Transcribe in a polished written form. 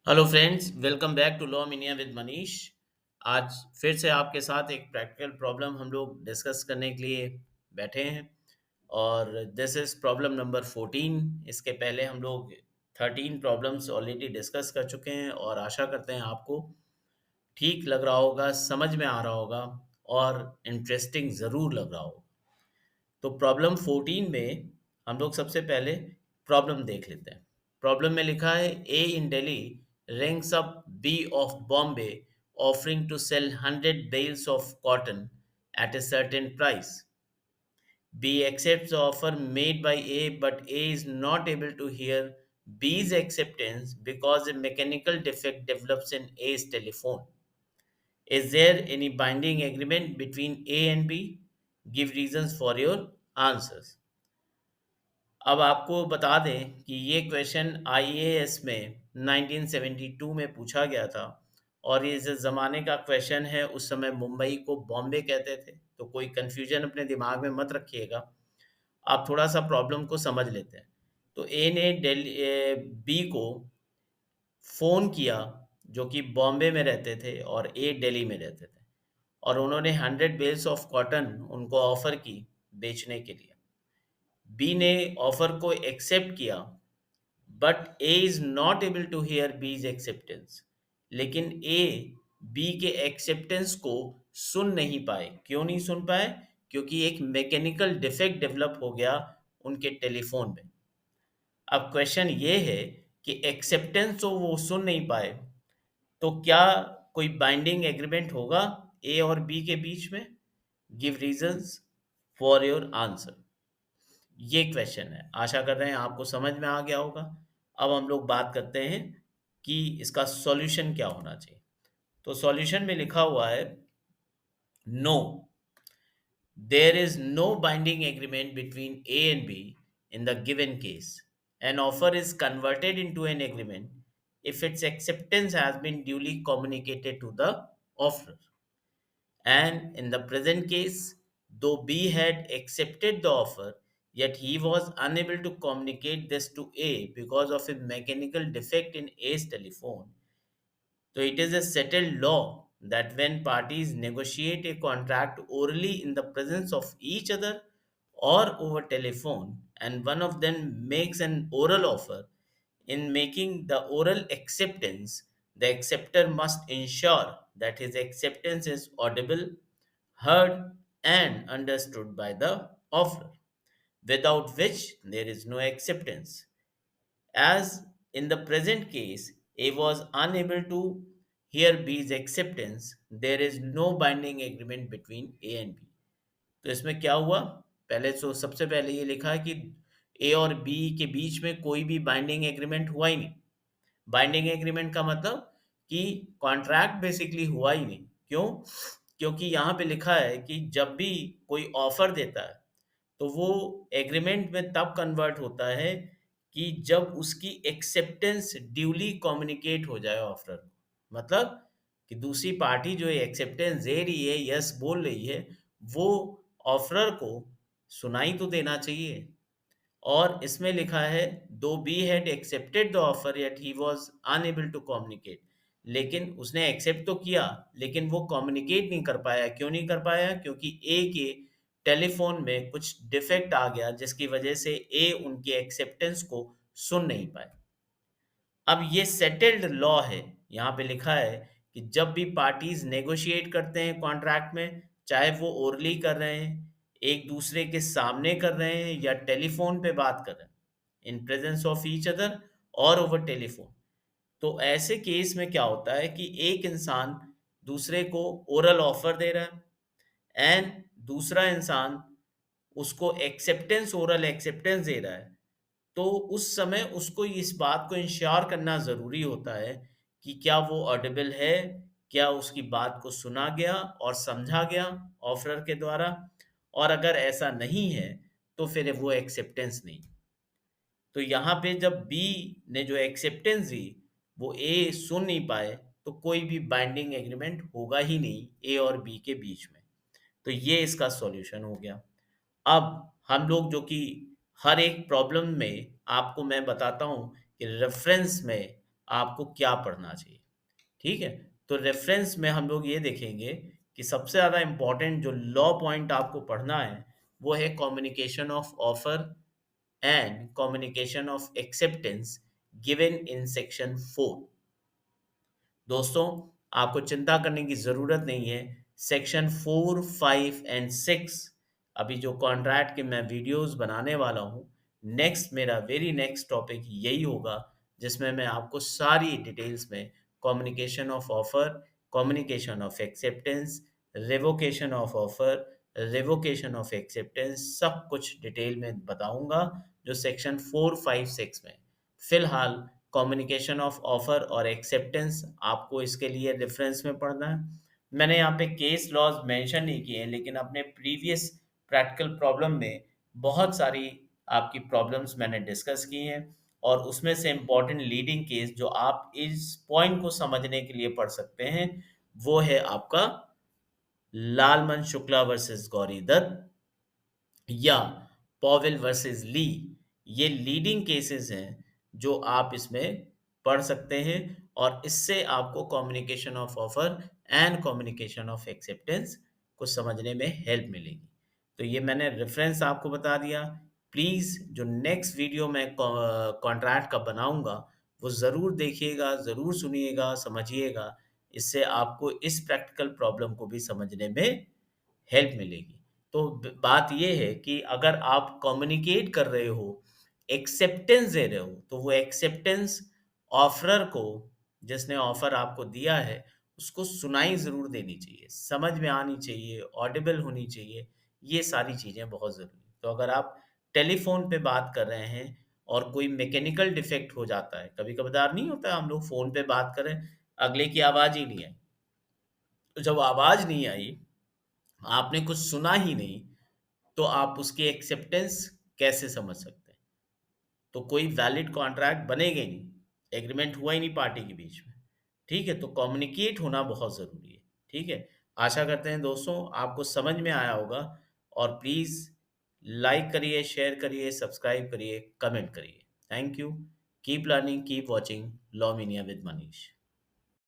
Hello friends, welcome back to law mania with Manish. आज फिर से आपके साथ एक प्रैक्टिकल प्रॉब्लम हम लोग डिस्कस करने के लिए बैठे हैं और दिस इज़ प्रॉब्लम नंबर 14। इसके पहले हम लोग 13 प्रॉब्लम्स ऑलरेडी डिस्कस कर चुके हैं और आशा करते हैं आपको ठीक लग रहा होगा, समझ में आ रहा होगा और इंटरेस्टिंग ज़रूर लग रहा होगा। तो प्रॉब्लम 14 में हम लोग सबसे पहले प्रॉब्लम देख लेते हैं। प्रॉब्लम में लिखा है ए इन Delhi rings up B of Bombay offering to sell 100 bales of cotton at a certain price. B accepts the offer made by A, but A is not able to hear B's acceptance because a mechanical defect develops in A's telephone. Is there any binding agreement between A and B? Give reasons for your answers. अब आपको बता दें कि ये question IAS में 1972 में पूछा गया था और ये जिस ज़माने का क्वेश्चन है उस समय मुंबई को बॉम्बे कहते थे, तो कोई कन्फ्यूजन अपने दिमाग में मत रखिएगा। आप थोड़ा सा प्रॉब्लम को समझ लेते हैं। तो ए ने बी को फ़ोन किया, जो कि बॉम्बे में रहते थे और ए दिल्ली में रहते थे, और उन्होंने 100 बेल्स ऑफ कॉटन उनको ऑफ़र की बेचने के लिए। बी ने ऑफ़र को एक्सेप्ट किया, but A is not able to hear B's acceptance. लेकिन ए बी के एक्सेप्टेंस को सुन नहीं पाए। क्यों नहीं सुन पाए? क्योंकि एक मैकेनिकल डिफेक्ट डेवलप हो गया उनके टेलीफोन में। अब क्वेश्चन ये है कि एक्सेप्टेंस तो वो सुन नहीं पाए, तो क्या कोई बाइंडिंग एग्रीमेंट होगा ए और बी के बीच में? Give reasons for your answer. ये क्वेश्चन है। आशा कर रहे हैं आपको समझ में आ गया होगा। अब हम लोग बात करते हैं कि इसका सॉल्यूशन क्या होना चाहिए। तो सॉल्यूशन में लिखा हुआ है, no, there is no binding agreement between A and B in the given case. An offer is converted into an एग्रीमेंट if its acceptance has been duly communicated to the offerer. And in the present case, though B had accepted the offer, yet he was unable to communicate this to A because of a mechanical defect in A's telephone. So it is a settled law that when parties negotiate a contract orally in the presence of each other or over telephone, and one of them makes an oral offer, in making the oral acceptance, the acceptor must ensure that his acceptance is audible, heard, and understood by the offerer, without which there is no acceptance. As in the present case, A was unable to hear B's acceptance, there is no binding agreement between A and B. तो इसमें क्या हुआ? पहले तो सबसे पहले ये लिखा है कि ए और बी के बीच में कोई भी बाइंडिंग एग्रीमेंट हुआ ही नहीं। बाइंडिंग एग्रीमेंट का मतलब कि कॉन्ट्रैक्ट बेसिकली हुआ ही नहीं। क्यों? क्योंकि यहाँ पे लिखा है कि जब भी कोई ऑफर देता है तो वो एग्रीमेंट में तब कन्वर्ट होता है कि जब उसकी एक्सेप्टेंस ड्यूली कम्युनिकेट हो जाए ऑफर को। मतलब कि दूसरी पार्टी जो एक्सेप्टेंस दे रही है, यस बोल रही है, वो ऑफरर को सुनाई तो देना चाहिए। और इसमें लिखा है, though B had accepted the offer yet he was unable to communicate. लेकिन उसने एक्सेप्ट तो किया, लेकिन वो कम्युनिकेट नहीं कर पाया। क्यों नहीं कर पाया? क्योंकि ए के टेलीफोन में कुछ डिफेक्ट आ गया, जिसकी वजह से ए उनकी एक्सेप्टेंस को सुन नहीं पाए। अब ये सेटल्ड लॉ है। यहाँ पे लिखा है कि जब भी पार्टीज नेगोशिएट करते हैं कॉन्ट्रैक्ट में, चाहे वो ओरली कर रहे हैं, एक दूसरे के सामने कर रहे हैं, या टेलीफोन पे बात कर रहे हैं, in presence of each other और ओवर टेलीफोन, तो ऐसे केस में क्या होता है कि एक इंसान दूसरे को ओरल ऑफर दे रहा है एंड दूसरा इंसान उसको एक्सेप्टेंस, ओरल एक्सेप्टेंस दे रहा है। तो उस समय उसको इस बात को इंश्योर करना ज़रूरी होता है कि क्या वो ऑडिबल है, क्या उसकी बात को सुना गया और समझा गया ऑफरर के द्वारा, और अगर ऐसा नहीं है तो फिर वो एक्सेप्टेंस नहीं। तो यहाँ पे जब बी ने जो एक्सेप्टेंस दी वो ए सुन नहीं पाए, तो कोई भी बाइंडिंग एग्रीमेंट होगा ही नहीं ए और बी के बीच में। तो ये इसका सॉल्यूशन हो गया। अब हम लोग जो कि हर एक प्रॉब्लम में आपको मैं बताता हूँ कि रेफरेंस में आपको क्या पढ़ना चाहिए। ठीक है? तो रेफ़रेंस में हम लोग ये देखेंगे कि सबसे ज़्यादा इम्पोर्टेंट जो लॉ पॉइंट आपको पढ़ना है, वो है communication of offer and communication of acceptance given in section 4। दोस्तों, आपको चिंता करने की ज़रूरत नहीं है। सेक्शन 4, 5 एंड 6 अभी जो कॉन्ट्रैक्ट के मैं वीडियोज़ बनाने वाला हूँ, मेरा वेरी नेक्स्ट टॉपिक यही होगा, जिसमें मैं आपको सारी डिटेल्स में communication of offer, communication of acceptance, revocation of offer, revocation of acceptance सब कुछ डिटेल में बताऊँगा, जो सेक्शन 4, 5, 6 में। फ़िलहाल कम्युनिकेशन ऑफ ऑफर और एक्सेप्टेंस आपको इसके लिए रेफरेंस में पढ़ना है। मैंने यहाँ पे केस लॉज मेंशन नहीं किए हैं, लेकिन अपने प्रीवियस प्रैक्टिकल प्रॉब्लम में बहुत सारी आपकी प्रॉब्लम्स मैंने डिस्कस की हैं और उसमें से इम्पोर्टेंट लीडिंग केस जो आप इस पॉइंट को समझने के लिए पढ़ सकते हैं, वो है आपका लालमन शुक्ला वर्सेस गौरी दत्त या पॉवेल वर्सेस ली। ये लीडिंग केसेस हैं जो आप इसमें पढ़ सकते हैं और इससे आपको communication of offer and communication of acceptance को समझने में हेल्प मिलेगी। तो ये मैंने रेफरेंस आपको बता दिया। प्लीज़ जो नेक्स्ट वीडियो मैं कॉन्ट्रैक्ट का बनाऊंगा, वो ज़रूर देखिएगा, ज़रूर सुनिएगा, समझिएगा। इससे आपको इस प्रैक्टिकल प्रॉब्लम को भी समझने में हेल्प मिलेगी। तो बात ये है कि अगर आप कम्युनिकेट कर रहे हो, एक्सेप्टेंस दे रहे हो, तो वो एक्सेप्टेंस ऑफरर को, जिसने ऑफर आपको दिया है, उसको सुनाई ज़रूर देनी चाहिए, समझ में आनी चाहिए, ऑडिबल होनी चाहिए। ये सारी चीज़ें बहुत ज़रूरी हैं। तो अगर आप टेलीफोन पे बात कर रहे हैं और कोई मैकेनिकल डिफेक्ट हो जाता है, कभी कभार नहीं होता, हम लोग फ़ोन पे बात करें, अगले की आवाज़ ही नहीं आई। तो जब आवाज़ नहीं आई, आपने कुछ सुना ही नहीं, तो आप उसकी एक्सेप्टेंस कैसे समझ सकते हैं? तो कोई वैलिड कॉन्ट्रैक्ट बनेगा ही नहीं, एग्रीमेंट हुआ ही नहीं पार्टी के बीच में। ठीक है? तो कम्युनिकेट होना बहुत ज़रूरी है। ठीक है? आशा करते हैं दोस्तों आपको समझ में आया होगा और प्लीज़ लाइक करिए, शेयर करिए, सब्सक्राइब करिए, कमेंट करिए। Thank you. Keep learning, keep watching law media with Manish.